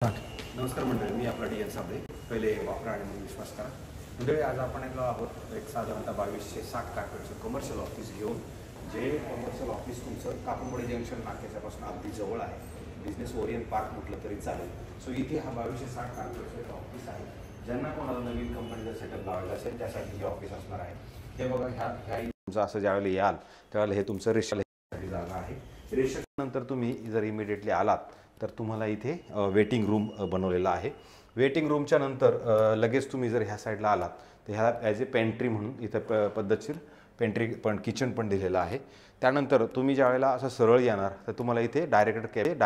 नमस्कार मंडळी, मी आपला डी एन साबळे. पहिले वापरा आणि मग विश्वास करा. मंडळी, आज आपण आहोत एक साधारणतः 2260 कार्पेटचं कमर्शियल ऑफिस घेऊन, जे कमर्शियल ऑफिस तुमचं काकंबडी जंक्शन नाक्याच्यापासून अगदी जवळ आहे. बिझनेस ओरिएंट पार्क म्हटलं तरी चालेल. सो इथे हा 2260 कार्पेटचं ऑफिस आहे. ज्यांना कोणाला नवीन कंपनीचा सेटअप लावायचा असेल त्यासाठी हे ऑफिस असणार आहे. हे बघा, ह्या तुमचं असं ज्यावेळेला याल त्यावेळेला हे तुमचं रेशनसाठी जागा आहे. रेशननंतर तुम्ही जर इमिडिएटली आलात तर तुम्हाला इथे वेटिंग रूम बनवलेला आहे. वेटिंग रूमच्या नंतर लगेच तुम्ही जर ह्या साईडला आलात तर ह्या ॲज ए पेंट्री म्हणून इथं पद्धतशीर पेंट्री पण किचन पण दिलेलं आहे. त्यानंतर तुम्ही ज्या वेळेला असं सरळ येणार तर तुम्हाला इथे डायरेक्टर कॅबिन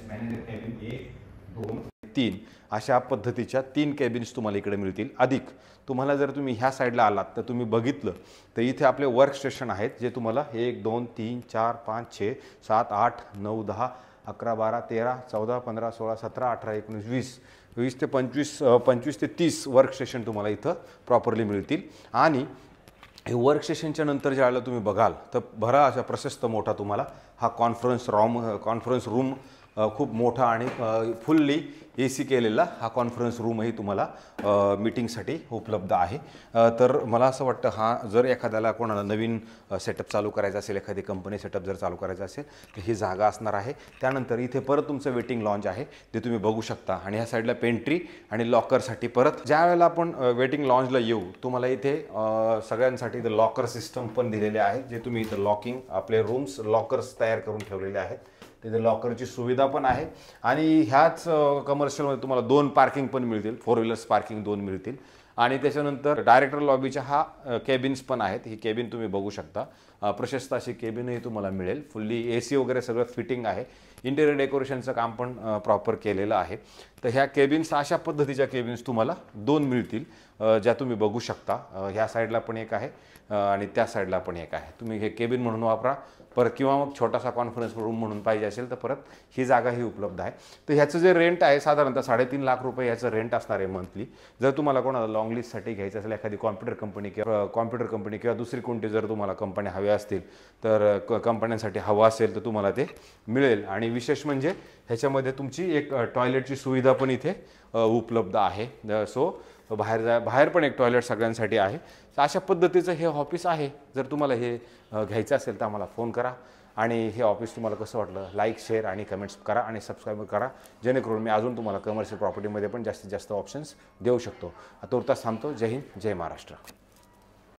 मॅनेजर कॅबिन 1, 2, 3 अशा पद्धतीच्या 3 कॅबिन्स तुम्हाला इकडे मिळतील. अधिक तुम्हाला जर तुम्ही ह्या साईडला आलात तर तुम्ही बघितलं तर इथे आपले वर्क स्टेशन आहेत, जे तुम्हाला 1, 2, 3, 4, 5, 6, 7, 8, 9, 10, 11, 12, 13, 14, 15, 16, 17, 18, 19, 20, 20 ते 25, 25 ते 30 वर्क स्टेशन तुम्हाला इथं प्रॉपरली मिळतील. आणि हे वर्क स्टेशनच्या नंतर ज्यावेळेला तुम्ही बघाल तर भरा अशा प्रशस्त मोठा तुम्हाला हा कॉन्फरन्स रूम खूप मोठा आणि फुल्ली AC केलेला हा कॉन्फरन्स रूमही तुम्हाला मीटिंगसाठी उपलब्ध आहे. तर मला असं वाटतं हा जर एखाद्याला कोणाला नवीन सेटअप चालू करायचा असेल, एखादी कंपनी सेटअप जर चालू करायचा असेल तर ही जागा असणार आहे. त्यानंतर इथे परत तुमचं वेटिंग लॉन्ज आहे, ते तुम्ही बघू शकता. आणि ह्या साईडला पेंट्री आणि लॉकरसाठी परत ज्या वेळेला आपण वेटिंग लॉन्जला येऊ तुम्हाला इथे सगळ्यांसाठी इथं लॉकर सिस्टम पण दिलेले आहे, जे तुम्ही इथं लॉकिंग आपले रूम्स लॉकर्स तयार करून ठेवलेले आहेत. तिथे लॉकरची सुविधा पण आहे. आणि ह्याच कमर्शियलमध्ये तुम्हाला 2 पार्किंग पण मिळतील, 4 व्हीलर्स पार्किंग 2 मिळतील. आणि त्याच्यानंतर डायरेक्टर लॉबीच्या हा केबिन्स पण आहेत. ही केबिन तुम्ही बघू शकता, प्रशस्त अशी केबिनही तुम्हाला मिळेल. फुल्ली AC वगैरे सगळं फिटिंग आहे. इंटेरियर डेकोरेशनचं काम पण प्रॉपर केलेलं आहे. तर ह्या केबिन्स अशा पद्धतीच्या केबिन्स तुम्हाला 2 मिळतील, ज्या तुम्ही बघू शकता. ह्या साईडला पण एक आहे आणि त्या साईडला पण एक आहे. तुम्ही हे केबिन म्हणून वापरा परत, किंवा मग छोटासा कॉन्फरन्स रूम म्हणून पाहिजे असेल तर परत ही जागाही उपलब्ध आहे. तर ह्याचं जे रेंट आहे साधारणतः 3.5 लाख रुपये ह्याचं रेंट असणार आहे मंथली. जर तुम्हाला कोणाला लॉंग लीजसाठी घ्यायचं असेल, एखादी कॉम्प्युटर कंपनी किंवा दुसरी कोणती जर तुम्हाला कंपन्या हव्या असतील तर कंपन्यांसाठी हवं असेल तर तुम्हाला ते मिळेल. आणि विशेष म्हणजे ह्याच्यामध्ये तुमची एक टॉयलेटची सुविधा पण इथे उपलब्ध आहे. सो बाहेर पण एक टॉयलेट सगळ्यांसाठी आहे. तर अशा पद्धतीचं हे ऑफिस आहे. जर तुम्हाला हे घ्यायचं असेल तर आम्हाला फोन करा. आणि हे ऑफिस तुम्हाला कसं वाटलं लाईक, शेअर आणि कमेंट्स करा आणि सबस्क्राईब करा, जेणेकरून मी अजून तुम्हाला कमर्शियल प्रॉपर्टीमध्ये पण जास्तीत जास्त ऑप्शन्स देऊ शकतो. तुर्तास थांबतो. जय हिंद, जय महाराष्ट्र.